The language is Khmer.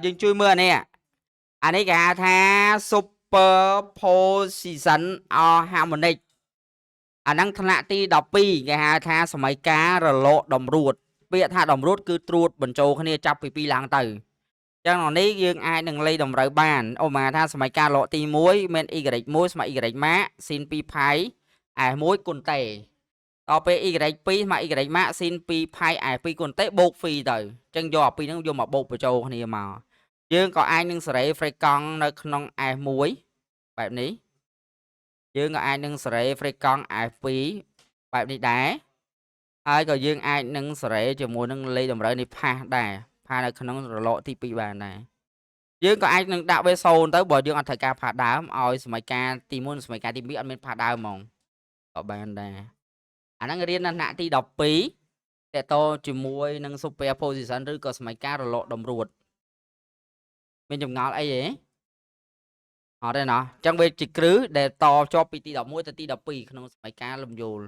យើងជួយមើលអានេះគេហៅថា superposition or harmonic អាហ្នឹងថ្នាក់ទី12គេហៅថាសម័យកាលរលកតម្រួតពាក្យថាតម្រួតគឺត្រួតបញ្ចូលគ្នាចាប់ពី2ឡើងទៅចឹងនេះយើងអាចនឹងលេខតម្រូវបានអូមកថាសម័យកាលរលកទី1មាន y1 ស្មើ y ម៉ាក sin 2 pi s 1គុណតេដល់ពេល y2 ស្មើ y ម៉ាក sin 2 pi s 2គុណតេបូក phi ទៅចឹងយកអាពីរហ្នឹងយកមកបូកបញ្ចូលគ្នាមកយើងក៏អាចនឹងសេរី frequency នៅក្នុង s1 បែបនេះយើងក៏អាចនឹងសេរី frequency s2 បែបនេះដែរហើយក៏យើងអាចនឹងសេរីជាមួយនឹងលេខតម្រូវនេះផាសដែរផាសនៅក្នុងរលកទី2បានដែរយើងក៏អាចនឹងដាក់វា0ទៅបើយើងអត់ត្រូវការផាសដើមឲ្យសម័យកាលទី1និងសម័យកាលទី2អត់មានផាសដើមហ្មងក៏បានដែរអាហ្នឹងរៀននៅថ្នាក់ទី12តេតោជាមួយនឹង superposition ឬក៏សម័យកាលរលកតម្រួតមានចម្ងល់អីទេអត់ទេណោះអញ្ចឹងវាជាគ្រឹះដែលតជាប់ពីទី11ទៅទី12ក្នុងសម័យកាលលំយោល